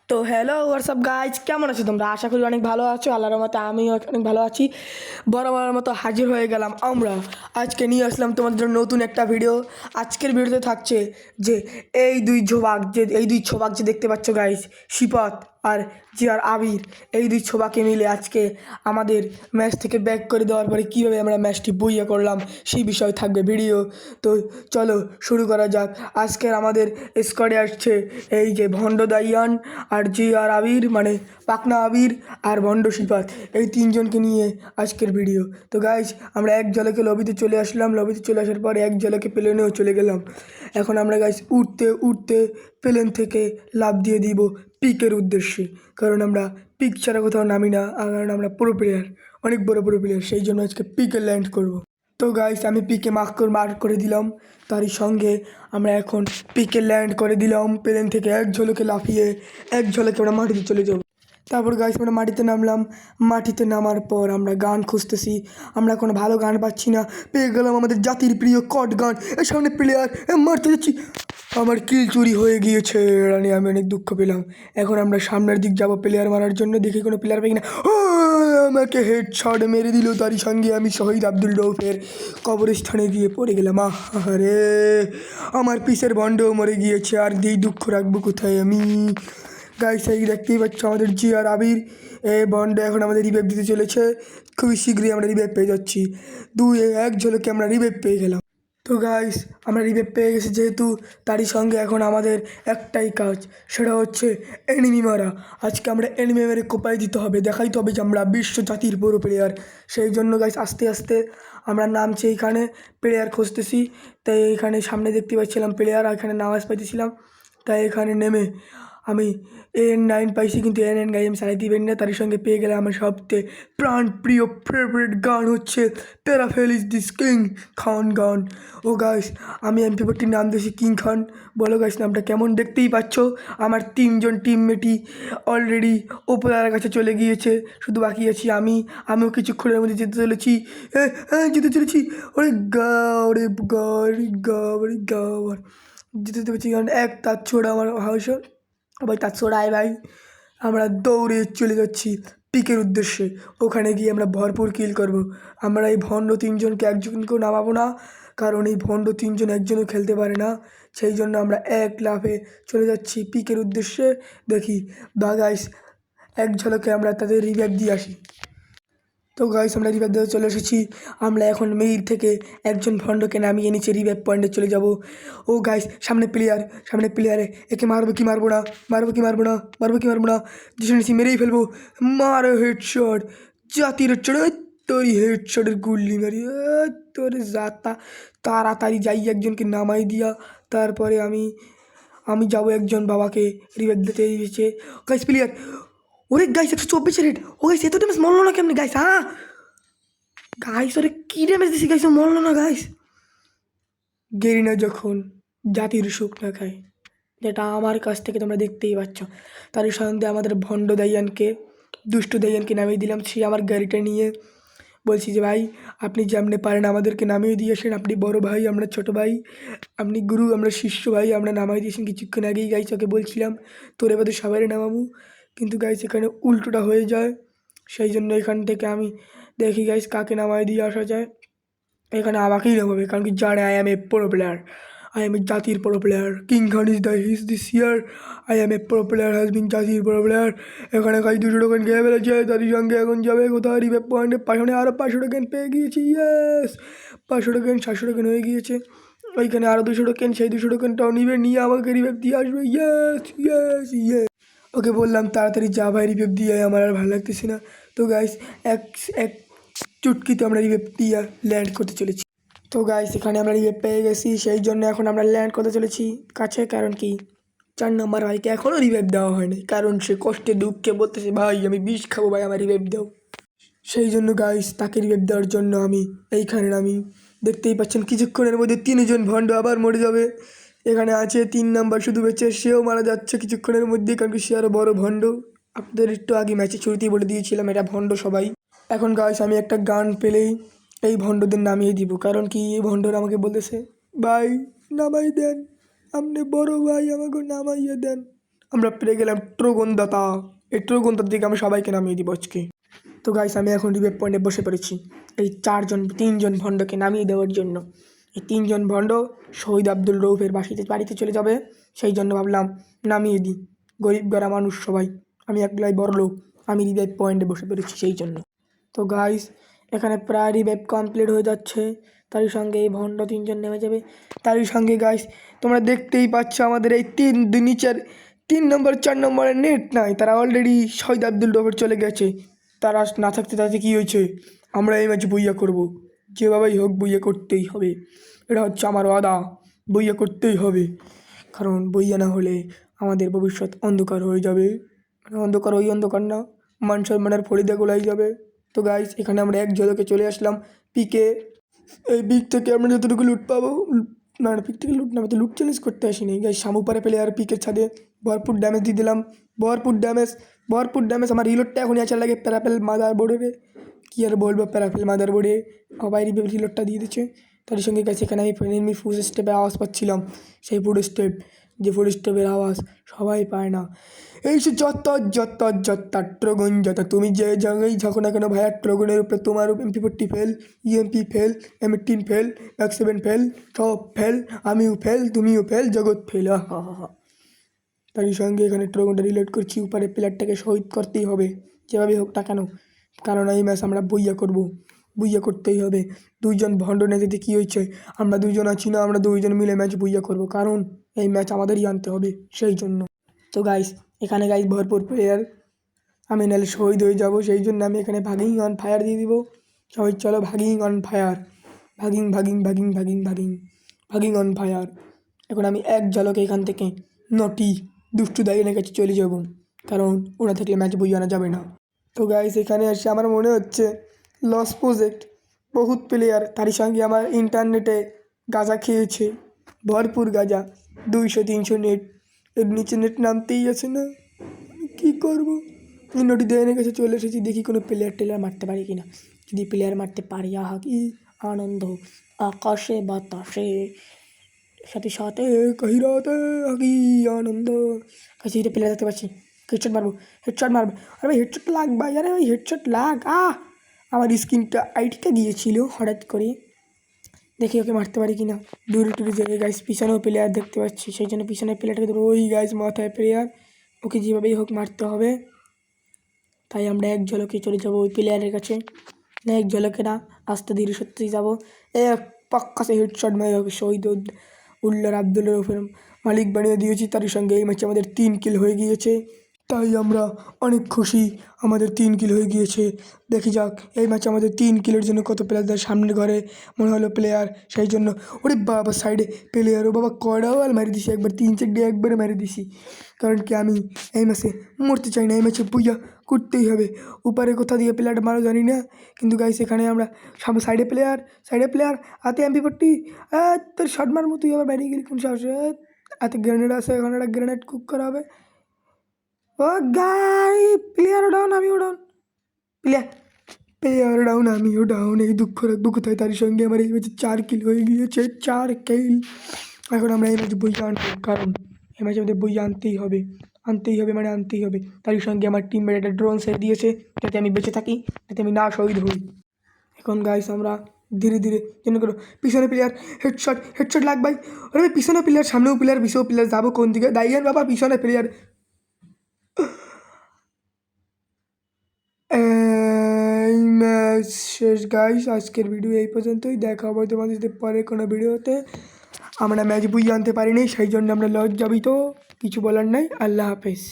তো hello WhatsApp guys, কেমন আছো তোমরা? আশা করি অনেক ভালো আছো। আল্লাহর মতো আমিও অনেক ভালো আছি। বরাবরের মতো হাজির হয়ে গেলাম আমরা। আজকে নিয়ে আসলাম তোমাদের জন্য নতুন একটা ভিডিও। আজকের ভিডিওতে থাকছে যে এই দুই ছোবাক যে দেখতে পাচ্ছ গাইজ, শিপত আর আর আবির, এই দুই ছোবাকে মিলে আজকে আমাদের ম্যাচ থেকে ব্যাক করে দেওয়ার পরে কীভাবে আমরা ম্যাচটি বইয়া করলাম সেই বিষয়ে থাকবে ভিডিও। তো চলো শুরু করা যাক। আজকের আমাদের স্কোয়াডে আসছে এই যে ভণ্ড দাইয়ান আর আর আবির, মানে পাকনা আবির আর ভণ্ড শিপাত, এই তিনজনকে নিয়ে আজকের ভিডিও। তো গাইজ, আমরা এক ঝলকে লবিতে চলে আসলাম। লবিতে চলে আসার পরে এক ঝলকে প্লেনেও চলে গেলাম। এখন আমরা গাইজ উঠতে উঠতে প্লেন থেকে লাফ দিয়ে দিব পিকের উদ্দেশ্যে, কারণ আমরা পিক ছাড়া কোথাও নামি না, কারণ আমরা প্রো প্লেয়ার, অনেক বড় প্রো প্লেয়ার। সেই জন্য আজকে পিকে ল্যান্ড করব। তো গাইস, আমি পিকে মার্ক করে দিলাম। তারই সঙ্গে আমরা এখন পিকে ল্যান্ড করে দিলাম। প্লেন থেকে এক ঝলকে লাফিয়ে এক ঝলকে আমরা মাটিতে চলে যাব। তারপর গাইস আমরা মাটিতে নামলাম। মাটিতে নামার পর আমরা গান খুঁজতেছি, আমরা কোনো ভালো গান পাচ্ছি না। পেয়ে গেলাম আমাদের জাতির প্রিয় কট গান। এর সামনে প্লেয়ার মারতে যাচ্ছি, আমার কিল চুরি হয়ে গিয়েছে। এটা নিয়ে আমি অনেক দুঃখ পেলাম। এখন আমরা সামনের দিক যাব প্লেয়ার মারার জন্য, দেখি কোনো প্লেয়ার পাই না। আমাকে হেড শট মেরে দিল। তারই সঙ্গে আমি শহীদ আব্দুল রৌফের কবরস্থানে গিয়ে পড়ে গেলাম। আরে আমার পিসের বন্ডও মরে গিয়েছে, আর যেই দুঃখ রাখবো কোথায় আমি। গাইস, এই দেখতেই পাচ্ছ আমাদের আর আবির বন্ড এখন আমাদের রিভাইভ দিতে চলেছে। খুবই শীঘ্রই আমরা রিভাইভ পেয়ে যাচ্ছি। এক ঝলকে আমরা রিভাইভ পেয়ে গেলাম। তো গাইস, আমরা রিভাইভ পেয়ে গেছি যেহেতু, তারই সঙ্গে এখন আমাদের একটাই কাজ, সেটা হচ্ছে এনিমি মারা। আজকে আমরা এনিমি মেরে কোপাই দিতে হবে, দেখাইতে হবে যে আমরা বিশ্ব জাতির বড় প্লেয়ার। সেই জন্য গাইস আস্তে আস্তে আমরা নামছি, এইখানে প্লেয়ার খুঁজতেছি। তাই এইখানে সামনে দেখতে পাচ্ছিলাম প্লেয়ার, এখানে নামাজ পাইতেছিলাম। তাই এখানে নেমে আমি AN9 পাইছি, কিন্তু AN9 গাড়ি আমি চালাইতে পারি না। তার সঙ্গে পেয়ে গেলে আমার সবচেয়ে প্রাণ প্রিয় ফেভারিট গান হচ্ছে প্যারাফেল ইজ দিস কিং খান গান। ও গাইস, আমি MP40 নাম দিয়েছি কিং খান। বলো গাইস নামটা কেমন? দেখতেই পাচ্ছ আমার তিনজন টিমমেটই অলরেডি ওপরার কাছে চলে গিয়েছে, শুধু বাকি আছি আমিও কিছুক্ষণের মধ্যে যেতে চলেছি। যেতে চলেছি। ওরে গা, ওরে গা, ওরে গা, ওরে গা, যেতে চলেছি। কারণ এক তার ছোড়া আমার হাউস, ভাই তার ছোড়ায় ভাই আমরা দৌড়ে চলে যাচ্ছি পিকের উদ্দেশ্যে। ওখানে গিয়ে আমরা ভরপুর কিল করব। আমরা এই ভণ্ড তিনজনকে একজনকেও নামাবো না, কারণ এই ভণ্ড তিনজন একজনও খেলতে পারে না। সেই জন্য আমরা এক লাফে চলে যাচ্ছি পিকের উদ্দেশ্যে। দেখি বা গাইস, এক ঝলকে আমরা তাদের রিভাইভ দিয়ে আসি। তো গাইস, আমরা রিভাইভ দিতে চলে এসেছি। আমরা এখন মেইর থেকে একজন ভণ্ডকে নামিয়ে নিচে রিভাইভ পয়েন্টে চলে যাব। ও গাইস, সামনে প্লেয়ারে একে মারবো কি মারবো না, ডিসেন্সি মেরেই ফেলবো। মারো হেডশট, জাতির চড়ে তোর হেডশটের গুল্লি মারি তোর যাতা। তাড়াতাড়ি যাই একজনকে নামাই দিয়া, তারপরে আমি যাবো একজন বাবাকে রিভাইভ দিতে দিয়েছে। গাইস প্লেয়ার, ওরে গাইস 124 রেট। ও গাইস, এত ড্যামেজ মরলো না কেমনি গাইস? গাইস ওরে কি ড্যামেজ দিছি গাইস, মরলো না গাইস। গেরিনা যখন জাতির সুখ না খায়, যেটা আমার কাছ থেকে তোমরা দেখতেই পাচ্ছ। তারই সঙ্গে আমাদের ভণ্ড দাইয়ানকে, দুষ্টু দাইয়ানকে নামিয়ে দিলাম। সে আমার গাড়িটা নিয়ে বলছি যে ভাই, আপনি যেমনি পারেন আমাদেরকে নামিয়ে দিয়েছেন। আপনি বড় ভাই, আমরা ছোট ভাই। আপনি গুরু, আমরা শিষ্য ভাই। আমরা নামাই দিয়েছেন কিছুক্ষণ আগেই। গাইস ওকে বলছিলাম তোর এবার সবাই নামাবো, কিন্তু গাইস এখানে উল্টোটা হয়ে যায়। সেই জন্য এখান থেকে আমি দেখি গাইস কাকে নামাই দিয়ে আসা যায়। এখানে আমাকেই নামাবে, কারণ কি জানে I am a pro player, I am a জাতির pro player. King Khan is this year, I am a pro player has been জাতির প্রো প্লেয়ার। এখানে কাজ 200 টোকেন খেয়ে ফেলেছে। তারই সঙ্গে এখন যাবে কোথাও রিভাইভ পয়েন্টে। পাশনে আরও 500 টোকেন পেয়ে গিয়েছি। ইয়েস, 500 টোকেন 700 টোকেন হয়ে গিয়েছে। ওইখানে আরও 200 টোকেন, সেই 200 টোকেনটাও নিয়ে আমাকে রিভাইভ দিয়ে আসবে। Yes yes yes. ওকে বললাম তাড়াতাড়ি যা ভাই, রিভাইভ দিয়ে আমার আর ভালো লাগতেছে না। তো গাইস, এক এক চুটকিতে আমরা রিভাইভ দিয়ে ল্যান্ড করতে চলেছি। তো গাইস, এখানে আমরা রিভাইভ পেয়ে গেছি। সেই জন্য এখন আমরা ল্যান্ড করতে চলেছি কাছে, কারণ কি 4 নম্বর ভাইকে এখনও রিভাইভ দেওয়া হয়নি, কারণ সে কষ্টে দুঃখে বলতেছে ভাই আমি বিষ খাবো, ভাই আমার রিভাইভ দাও। সেই জন্য গাইস, তাকে রিভাইভ দেওয়ার জন্য আমি দেখতেই পাচ্ছেন কিছুক্ষণের মধ্যে 3 জন ভণ্ড আবার মরে যাবে। এখানে আছে 3 নাম্বার শুধু বেঁচে, সেও মারা যাচ্ছে কিছুক্ষণের মধ্যে, কারণ কি সে আরও বড় ভণ্ড। আপনাদের একটু আগে ম্যাচে শুরুতেই বলে দিয়েছিলাম এটা ভণ্ড সবাই। এখন গাইস, আমি একটা গান পেলেই এই ভণ্ডদের নামিয়ে দিব, কারণ কি এই ভণ্ডরা আমাকে বলতেছে ভাই নামাই দেন, আপনি বড় ভাই, আমাকে নামাইয়ে দেন। আমরা পেয়ে গেলাম ট্রোগনদাতা। এই ট্রোগনদাতা থেকে আমি সবাইকে নামিয়ে দিব আজকে। তো গাইস আমি এখন রিভাইভ পয়েন্টে বসে পড়েছি এই তিনজন ভণ্ডকে নামিয়ে দেওয়ার জন্য। এই তিনজন ভণ্ড শহীদ আব্দুল রৌফের বাড়িতে চলে যাবে, সেই জন্য ভাবলাম নামিয়ে দিই। গরিব গড়া মানুষ সবাই, আমি একলাই বড় লোক, আমি রিভাইভ পয়েন্টে বসে পড়েছি সেই জন্য। তো গাইস এখানে প্রায় রিভাইভ কমপ্লিট হয়ে যাচ্ছে, তারই সঙ্গে এই ভণ্ড তিনজন নেমে যাবে। তারই সঙ্গে গাইস তোমরা দেখতেই পাচ্ছ আমাদের এই নিচের 3 নম্বর 4 নম্বরের নেট নাই, তারা অলরেডি শহীদ আব্দুল রৌফের চলে গেছে। তারা না থাকতে তাতে কী হয়েছে, আমরা এই ম্যাচে বইয়া করব, যেভাবেই হোক বইয়া করতেই হবে। এটা হচ্ছে আমার ওয়াদা, বইয়া করতেই হবে, কারণ বইয়া না হলে আমাদের ভবিষ্যৎ অন্ধকার হয়ে যাবে। অন্ধকার ওই অন্ধকার না, মান সম্মানের ফরিদা গোলাই যাবে। তো গাইস এখানে আমরা এক ঝলকে চলে আসলাম পিকে। এই পিক থেকে আমরা যতটুকু লুট পাবো, না পিক থেকে লুট না, আমি তো লুট চ্যালেঞ্জ করতে আসিনি গাইস। সামুপারে প্লেয়ার পিকের ছাদে ভরপুর ড্যামেজ দিয়ে দিলাম, ভরপুর ড্যামেজ। আমার রিলোডটা এখনই আসার লাগে প্যারাপেল মাদার বোর্ডে, কী আর বলবো, প্যারাপেল মাদার বোর্ডে সবাই রিলোডটা দিয়ে দিচ্ছে। তার সঙ্গে গেছে এখানে আমি এনিমি ফুড স্টেপের আওয়াজ পাচ্ছিলাম, সেই ফুড স্টেপ, যে ফুড স্টেপের আওয়াজ সবাই পায় না। এই সে যত ট্রোগন যত, তুমি যে জায়গায় থাকো না কেন ভাইয়া, ট্রোগনের উপরে তোমার MP40 fail, EMP fail, M18 fail, X7 fail, সব ফেল, আমিও ফেল, তুমিও ফেল, জগৎ ফেল। হা হা হা। তারই সঙ্গে এখানে ট্রোগনটা রিলোড করছি, উপরে প্লেয়ারটাকে শহীদ করতেই হবে যেভাবে হোক না কেন, কারণ এই ম্যাচ আমরা বইয়া করব, বইয়া করতেই হবে। দুইজন ভণ্ড নেতাতে কী হয়েছে, আমরা দুইজন আছি না, আমরা দুইজন মিলে ম্যাচ বইয়া করব, কারণ এই ম্যাচ আমাদেরই আনতে হবে সেই জন্য। তো গাইস এখানে গাইস ভরপুর প্লেয়ার, আমি নাহলে শহীদ হয়ে যাব, সেই জন্য আমি এখানে ভাগিং অন ফায়ার দিয়ে দিব। সবাই চলো ভাগিং অন ফায়ার, ভাগিং অন ফায়ার। এখন আমি এক ঝলকে এখান থেকে নটি দুষ্টু দাইনের কাছে চলে যাব, কারণ ওরা থাকলে ম্যাচ বই আনা যাবে না। তো গাইস এখানে এসে আমার মনে হচ্ছে লস প্রজেক্ট, বহুত প্লেয়ার, তারই সঙ্গে আমার ইন্টারনেটে গাঁজা খেয়েছে, ভরপুর গাঁজা, 200-300 নেট, এর নিচে নেট নামতেই আছে না, কী করবো। নটি দেওয়ানের কাছে চলে এসেছি, দেখি কোনো প্লেয়ার মারতে পারি কি না। যদি প্লেয়ার মারতে পারি, আহা কি আনন্দ, আকাশে বাতাসে সাথে সাথে কহিরাতে কি আনন্দ। কাছে প্লেয়ার দেখতে পাচ্ছি, হেডশট মারবো, আরে ভাই হেডশট লাগ ভাই, আরে ভাই হেডশট লাগ। আমার স্ক্রিনটা আইডিটা গিয়েছিল হঠাৎ করে, দেখি ওকে মারতে পারি কি না। দূরে জায়গায় গাইস পিছনেও প্লেয়ার দেখতে পাচ্ছি, সেই জন্য পিছনের প্লেয়ারটাকে ধরো, ওই গাইস মাথায় প্লেয়ার, ওকে যেভাবেই হোক মারতে হবে। তাই আমরা এক ঝলকে চলে যাবো ওই প্লেয়ারের কাছে, না এক ঝলকে না, আস্তে ধীরে সত্যিই যাবো। এক পাক্কা সে হেডশট মেরে ওকে শহীদ উল্লার আব্দুল রৌফের মালিক বানিয়ে দিয়েছি। তার সঙ্গে এই ম্যাচে আমাদের 3 কিল হয়ে গিয়েছে, তাই আমরা অনেক খুশি, আমাদের 3 কিল হয়ে গিয়েছে। দেখি যাক এই ম্যাচে আমাদের 3 কিলের জন্য কত প্লেয়ারদের সামনের ঘরে মনে হলো প্লেয়ার, সেই জন্য ওরে বাবা সাইডে প্লেয়ার, ও বাবা কয়টাও আর মারি দিছি, একবার 3-4 একবারে মারি দিছি, কারণ কি আমি এই ম্যাচে মরতে চাই না, এই ম্যাচে পূজা করতেই হবে। উপরে কোথা দিয়ে প্লেয়ারটা মারো জানি না, কিন্তু গাইস এখানে আমরা সাইডে প্লেয়ার হাতে MP40, তোর শট মারবো, তুই আবার বেরিয়ে গেলি কোন সাহসে, হাতে গ্রেনেড আছে, এখানে একটা গ্রেনেড কুক করা হবে। ও গাই প্লেয়ার ডাউন, আমিও ডাউন, প্লেয়ার ডাউন, আমিও ডাউন, এই দুঃখ রাখবো কোথায়। তার সঙ্গে আমার এই ম্যাচে 4 কিল হয়ে গিয়েছে, 4 কিল। এখন আমরা এই ম্যাচে বই আনবো, কারণ এই ম্যাচে আমাদের বই আনতেই হবে, মানে আনতেই হবে। তার সঙ্গে আমার টিমমেট একটা ড্রোন সেট দিয়েছে, যাতে আমি বেঁচে থাকি, যাতে আমি না শহীদ হই। এখন গাইস আমরা ধীরে ধীরে জন্য করো, পিছনে প্লেয়ার, হেডশট লাগ ভাই, আরে পিছনে প্লেয়ার, সামনেও প্লেয়ার, পিছনেও প্লেয়ার, যাবো কোন দিকে, দাইয়ান বাবা পিছনে প্লেয়ার। ম্যাচ শেষ গাইস, আজকের ভিডিও এই পর্যন্তই, দেখা হবে তোমাদের সাথে পরে কোনো ভিডিওতে। আমরা ম্যাচ বুঝে আনতে পারিনি, সেই জন্য আমরা লজ্জাবিত, কিছু বলার নাই। আল্লাহ হাফেজ।